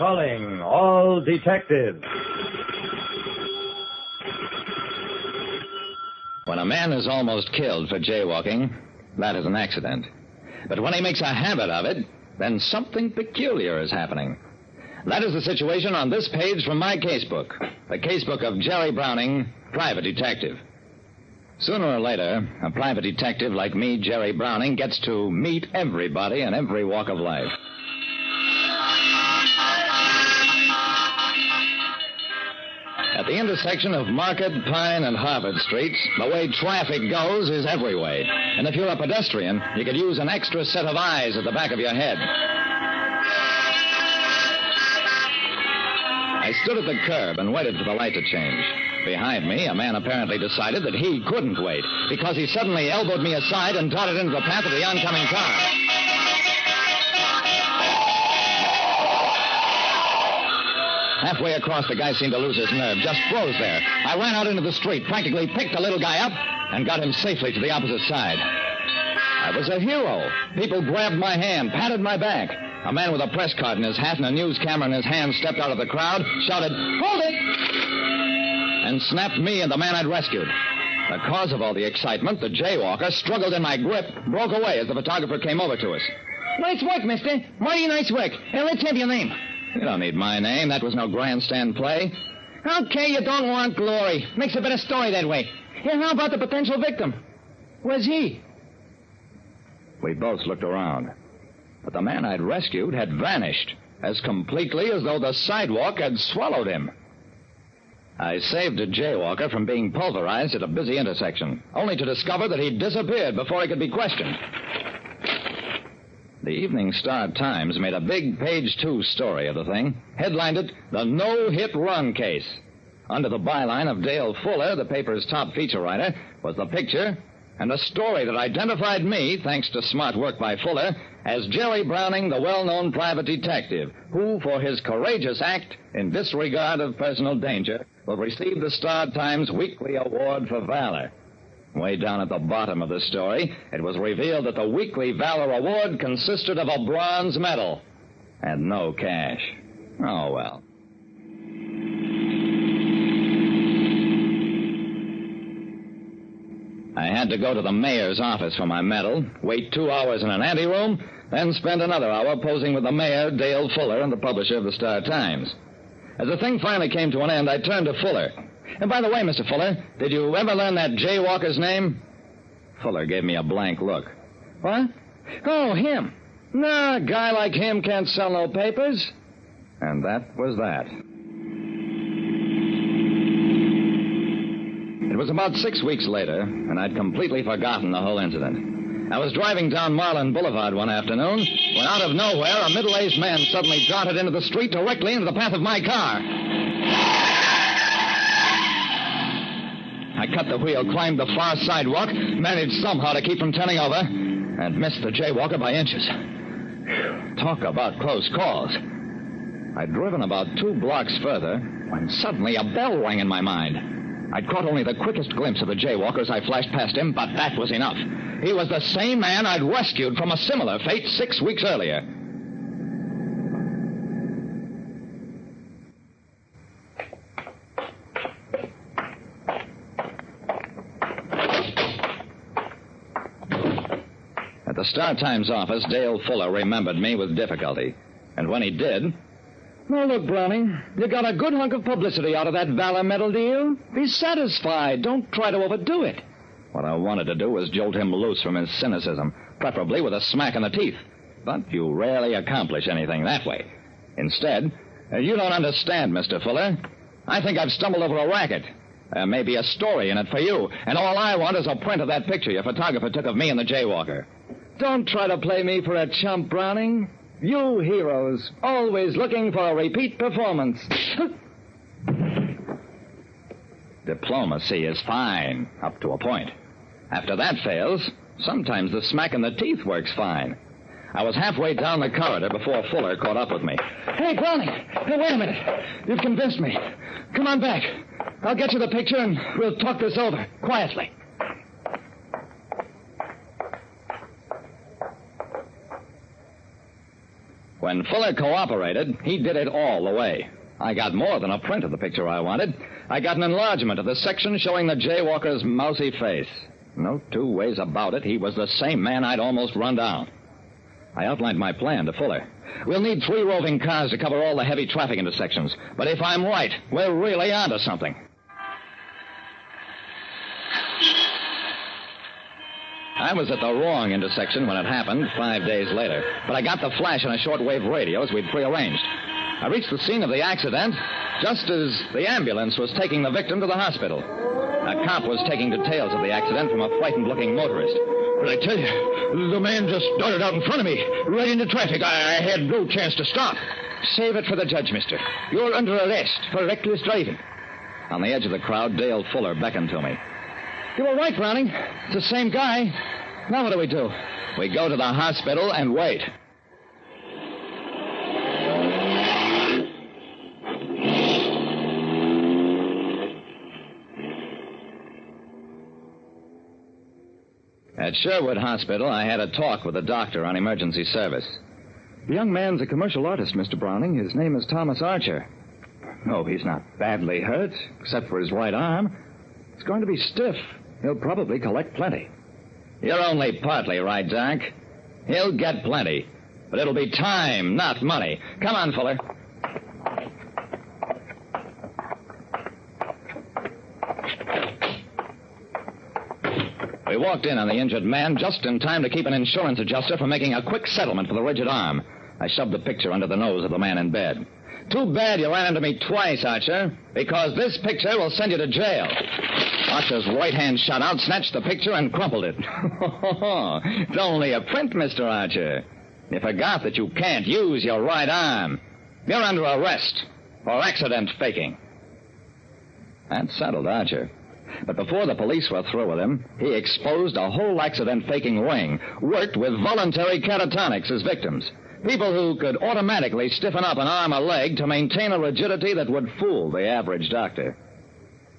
Calling all detectives. When a man is almost killed for jaywalking, that is an accident. But when he makes a habit of it, then something peculiar is happening. That is the situation on this page from my casebook, the casebook of Jerry Browning, private detective. Sooner or later, a private detective like me, Jerry Browning, gets to meet everybody in every walk of life. At the intersection of Market, Pine, and Harvard Streets, the way traffic goes is every way. And if you're a pedestrian, you could use an extra set of eyes at the back of your head. I stood at the curb and waited for the light to change. Behind me, a man apparently decided that he couldn't wait because he suddenly elbowed me aside and darted into the path of the oncoming car. Halfway across, the guy seemed to lose his nerve, just froze there. I ran out into the street, practically picked the little guy up, and got him safely to the opposite side. I was a hero. People grabbed my hand, patted my back. A man with a press card in his hat and a news camera in his hand stepped out of the crowd, shouted, "Hold it!" and snapped me and the man I'd rescued. The cause of all the excitement, the jaywalker, struggled in my grip, broke away as the photographer came over to us. Nice work, mister. Mighty nice work. Hey, let's have your name. You don't need my name. That was no grandstand play. Okay, you don't want glory. Makes a better story that way. Hey, how about the potential victim? Where's he? We both looked around. But the man I'd rescued had vanished, as completely as though the sidewalk had swallowed him. I saved a jaywalker from being pulverized at a busy intersection, only to discover that he'd disappeared before he could be questioned. The Evening Star-Times made a big page 2 story of the thing, headlined it, "The No-Hit Run Case." Under the byline of Dale Fuller, the paper's top feature writer, was the picture and a story that identified me, thanks to smart work by Fuller, as Jerry Browning, the well-known private detective, who, for his courageous act in disregard of personal danger, will receive the Star-Times Weekly Award for Valor. Way down at the bottom of the story, it was revealed that the Weekly Valor Award consisted of a bronze medal and no cash. Oh, well. I had to go to the mayor's office for my medal, wait 2 hours in an anteroom, then spend another hour posing with the mayor, Dale Fuller, and the publisher of the Star-Times. As the thing finally came to an end, I turned to Fuller. And by the way, Mr. Fuller, did you ever learn that jaywalker's name? Fuller gave me a blank look. What? Oh, him. No, a guy like him can't sell no papers. And that was that. It was about 6 weeks later, and I'd completely forgotten the whole incident. I was driving down Marlin Boulevard one afternoon when out of nowhere a middle-aged man suddenly darted into the street directly into the path of my car. I cut the wheel, climbed the far sidewalk, managed somehow to keep from turning over, and missed the jaywalker by inches. Talk about close calls. I'd driven about 2 blocks further when suddenly a bell rang in my mind. I'd caught only the quickest glimpse of the jaywalker as I flashed past him, but that was enough. He was the same man I'd rescued from a similar fate 6 weeks earlier. At the Star-Times office, Dale Fuller remembered me with difficulty. And when he did... Now, look, Browning, you got a good hunk of publicity out of that Valor Medal deal. Be satisfied. Don't try to overdo it. What I wanted to do was jolt him loose from his cynicism, preferably with a smack in the teeth. But you rarely accomplish anything that way. Instead, you don't understand, Mr. Fuller. I think I've stumbled over a racket. There may be a story in it for you, and all I want is a print of that picture your photographer took of me and the jaywalker. Don't try to play me for a chump, Browning. You heroes, always looking for a repeat performance. Diplomacy is fine, up to a point. After that fails, sometimes the smack in the teeth works fine. I was halfway down the corridor before Fuller caught up with me. Hey, Browning, hey, wait a minute. You've convinced me. Come on back. I'll get you the picture and we'll talk this over, quietly. When Fuller cooperated, he did it all the way. I got more than a print of the picture I wanted. I got an enlargement of the section showing the Jaywalker's mousy face. No two ways about it, he was the same man I'd almost run down. I outlined my plan to Fuller. We'll need 3 roving cars to cover all the heavy traffic intersections. But if I'm right, we're really onto something. I was at the wrong intersection when it happened 5 days later, but I got the flash on a shortwave radio as we'd prearranged. I reached the scene of the accident just as the ambulance was taking the victim to the hospital. A cop was taking details of the accident from a frightened-looking motorist. But I tell you, the man just darted out in front of me, right into traffic. I had no chance to stop. Save it for the judge, mister. You're under arrest for reckless driving. On the edge of the crowd, Dale Fuller beckoned to me. You were right, Browning. It's the same guy. Now what do? We go to the hospital and wait. At Sherwood Hospital, I had a talk with the doctor on emergency service. The young man's a commercial artist, Mr. Browning. His name is Thomas Archer. No, he's not badly hurt, except for his right arm. It's going to be stiff. He'll probably collect plenty. You're only partly right, Doc. He'll get plenty. But it'll be time, not money. Come on, Fuller. We walked in on the injured man just in time to keep an insurance adjuster from making a quick settlement for the rigid arm. I shoved the picture under the nose of the man in bed. Too bad you ran into me twice, Archer, because this picture will send you to jail. Archer's right hand shot out, snatched the picture, and crumpled it. It's only a print, Mr. Archer. You forgot that you can't use your right arm. You're under arrest for accident faking. That settled Archer. But before the police were through with him, he exposed a whole accident-faking ring, worked with voluntary catatonics as victims. People who could automatically stiffen up an arm or leg to maintain a rigidity that would fool the average doctor.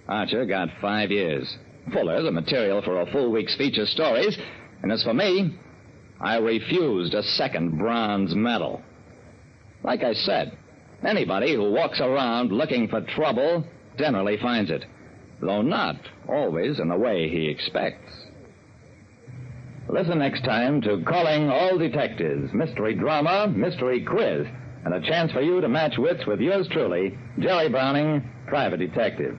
Archer got 5 years. Fuller, the material for a full week's feature stories. And as for me, I refused a second bronze medal. Like I said, anybody who walks around looking for trouble generally finds it. Though not always in the way he expects. Listen next time to Calling All Detectives, mystery drama, mystery quiz, and a chance for you to match wits with yours truly, Jerry Browning, private detective.